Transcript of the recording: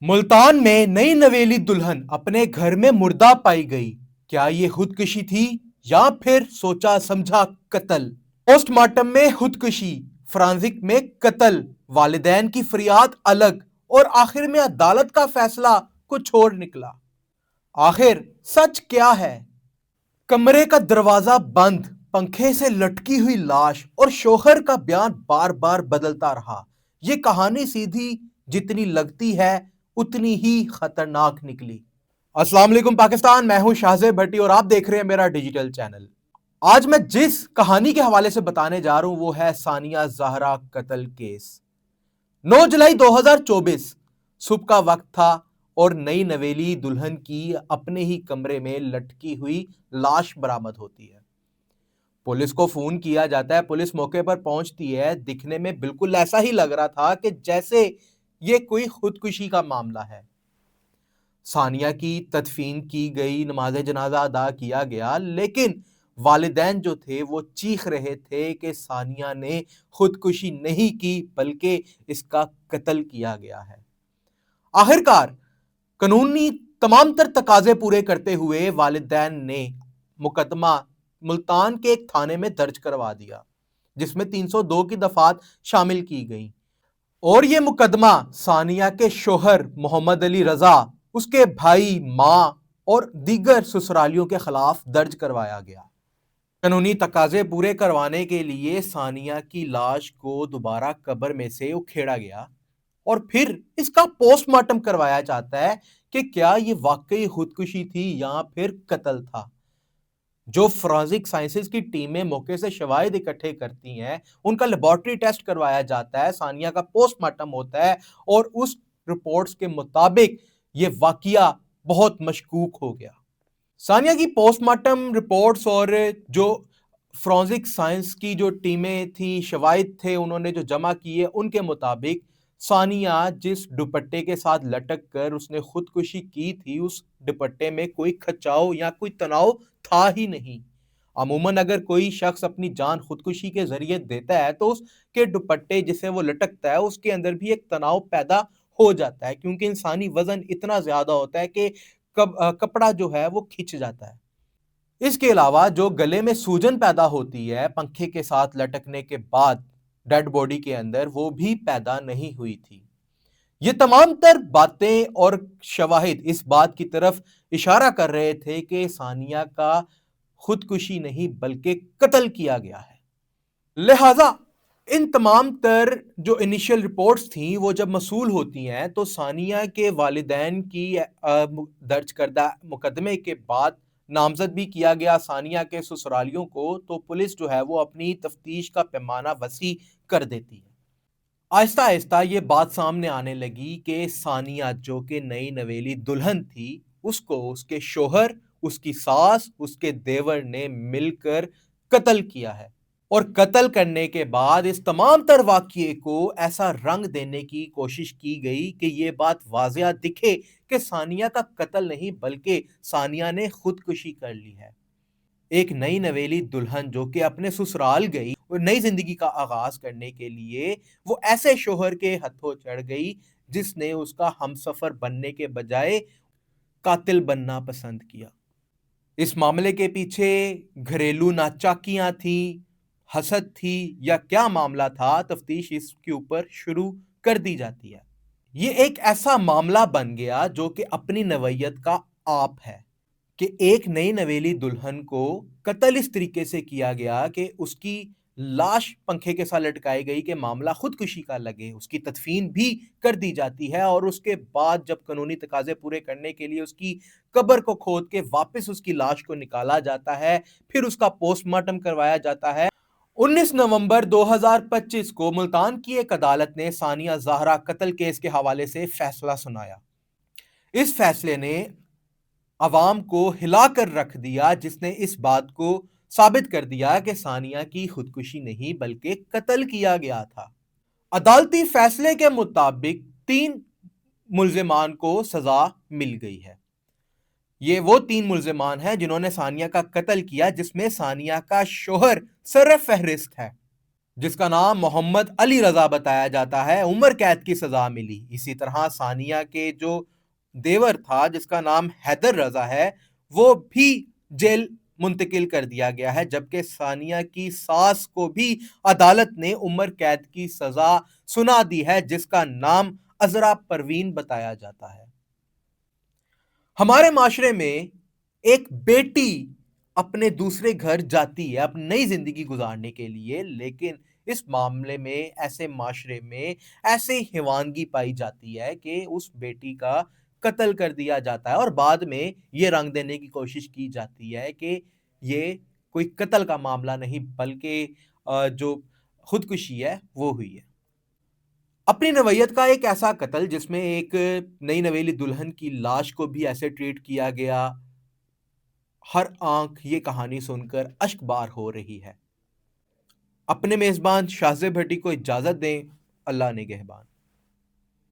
मुल्तान में नई नवेली दुल्हन अपने घर में मुर्दा पाई गई। क्या ये खुदकुशी थी या फिर सोचा समझा कत्ल? पोस्टमार्टम में खुदकुशी, फ्रांसिक में कत्ल, वालिदैन की फरियाद अलग और आखिर में अदालत का फैसला कुछ और निकला। आखिर सच क्या है? कमरे का दरवाजा बंद, पंखे से लटकी हुई लाश और शोहर का बयान बार बार बदलता रहा। ये कहानी सीधी जितनी लगती है उतनी ही खतरनाक निकली। अस्सलाम वालेकुम पाकिस्तान, मैं हूं शाहजेब भट्टी और आप देख रहे हैं मेरा डिजिटल चैनल। आज मैं जिस कहानी के हवाले से बताने जा रहा हूं वो है सानिया ज़हरा कत्ल केस। 9 जुलाई 2024 सुबह का वक्त था और नई नवेली दुल्हन की अपने ही कमरे में लटकी हुई लाश बरामद होती है। पुलिस को फोन किया जाता है, पुलिस मौके पर पहुंचती है। दिखने में बिल्कुल ऐसा ही लग रहा था कि जैसे ये कोई खुदकुशी का मामला है। सानिया की तदफीन की गई, नमाज जनाजा अदा किया गया, लेकिन वालिदैन जो थे वो चीख रहे थे कि सानिया ने खुदकुशी नहीं की बल्कि इसका कत्ल किया गया है। आखिरकार कानूनी तमाम तर तकाजे पूरे करते हुए वालिदैन ने मुकदमा मुल्तान के एक थाने में दर्ज करवा दिया, जिसमें 302 की दफात शामिल की गई और यह मुकदमा सानिया के शोहर मोहम्मद अली रजा, उसके भाई, मां और दीगर ससुरालियों के खिलाफ दर्ज करवाया गया। कानूनी तकाजे पूरे करवाने के लिए सानिया की लाश को दोबारा कब्र में से उखेड़ा गया और फिर इसका पोस्टमार्टम करवाया जाता है कि क्या ये वाकई खुदकुशी थी या फिर कत्ल था। जो फोरेंसिक साइंसेज की टीमें मौके से शवाहिद इकट्ठे करती हैं, उनका लेबोरेटरी टेस्ट करवाया जाता है, सानिया का पोस्टमार्टम होता है और उस रिपोर्ट्स के मुताबिक ये वाकया बहुत मशकूक हो गया। सानिया की पोस्टमार्टम रिपोर्ट्स और जो फोरेंसिक साइंस की जो टीमें थी, शवाहिद थे उन्होंने जो जमा किए, उनके मुताबिक सानिया जिस दुपट्टे के साथ लटक कर उसने खुदकुशी की थी, उस दुपट्टे में कोई खचाव या कोई तनाव था ही नहीं। अमूमन अगर कोई शख्स अपनी जान खुदकुशी के जरिए देता है तो उसके दुपट्टे जिसे वो लटकता है उसके अंदर भी एक तनाव पैदा हो जाता है, क्योंकि इंसानी वजन इतना ज्यादा होता है कि कपड़ा जो है वो खिंच जाता है। इसके अलावा जो गले में सूजन पैदा होती है पंखे के साथ लटकने के बाद डेड बॉडी के अंदर, वो भी पैदा नहीं हुई थी। ये तमाम तर बातें और शवाहिद इस बात की तरफ इशारा कर रहे थे कि सानिया का खुदकुशी नहीं बल्कि कत्ल किया गया है। लिहाजा इन तमाम तर जो इनिशियल रिपोर्ट्स थी वो जब मसूल होती हैं तो सानिया के वालिदैन की दर्ज करदा मुकदमे के बाद नामजद भी किया गया सानिया के ससुरालियों को, तो पुलिस जो है वो अपनी तफ्तीश का पैमाना वसी कर देती है। आहिस्ता आहिस्ता ये बात सामने आने लगी कि सानिया जो कि नई नवेली दुल्हन थी, उसको उसके शोहर, उसकी सास, उसके देवर ने मिलकर कत्ल किया है। और कत्ल करने के बाद इस तमाम तर वाकये को ऐसा रंग देने की कोशिश की गई कि ये बात वाजिया दिखे कि सानिया का कत्ल नहीं बल्कि सानिया ने खुदकुशी कर ली है। एक नई नवेली दुल्हन जो कि अपने ससुराल गई और नई जिंदगी का आगाज करने के लिए वो ऐसे शोहर के हथों चढ़ गई जिसने उसका हमसफर बनने के बजाय कातिल बनना पसंद किया। इस मामले के पीछे घरेलू नाचाकियां थी, हसद थी या क्या मामला था, तफ्तीश इसके ऊपर शुरू कर दी जाती है। ये एक ऐसा मामला बन गया जो कि अपनी नवैयत का आप है कि एक नई नवेली दुल्हन को कत्ल इस तरीके से किया गया कि उसकी लाश पंखे के साथ लटकाई गई कि मामला खुदकुशी का लगे, उसकी तदफीन भी कर दी जाती है और उसके बाद जब कानूनी तकाजे पूरे करने के लिए उसकी कब्र को खोद के वापस उसकी लाश को निकाला जाता है, फिर उसका पोस्टमार्टम करवाया जाता है। 19 नवंबर 2025 को मुल्तान की एक अदालत ने सानिया ज़हरा कत्ल केस के हवाले से फैसला सुनाया। इस फैसले ने अवाम को हिलाकर रख दिया, जिसने इस बात को साबित कर दिया कि सानिया की खुदकुशी नहीं बल्कि कत्ल किया गया था। अदालती फैसले के मुताबिक 3 मुल्जिमान को सजा मिल गई है। ये वो 3 मुल्जिमान हैं जिन्होंने सानिया का कत्ल किया, जिसमें सानिया का शोहर सर फहरिस्त है। جس کا نام محمد علی رضا بتایا جاتا ہے، عمر قید کی سزا ملی۔ اسی طرح ثانیہ کے جو دیور تھا جس کا نام حیدر رضا ہے، وہ بھی جیل منتقل کر دیا گیا ہے، جبکہ ثانیہ کی ساس کو بھی عدالت نے عمر قید کی سزا سنا دی ہے، جس کا نام عذرا پروین بتایا جاتا ہے۔ ہمارے معاشرے میں ایک بیٹی اپنے دوسرے گھر جاتی ہے اپنی نئی زندگی گزارنے کے لیے، لیکن اس معاملے میں ایسے معاشرے میں ایسے حیوانگی پائی جاتی ہے کہ اس بیٹی کا قتل کر دیا جاتا ہے، اور بعد میں یہ رنگ دینے کی کوشش کی جاتی ہے کہ یہ کوئی قتل کا معاملہ نہیں بلکہ جو خودکشی ہے وہ ہوئی ہے۔ اپنی نوعیت کا ایک ایسا قتل جس میں ایک نئی نویلی دلہن کی لاش کو بھی ایسے ٹریٹ کیا گیا، ہر آنکھ یہ کہانی سن کر اشک بار ہو رہی ہے۔ اپنے میزبان شاہزیب بھٹی کو اجازت دیں۔ اللہ نگہبان۔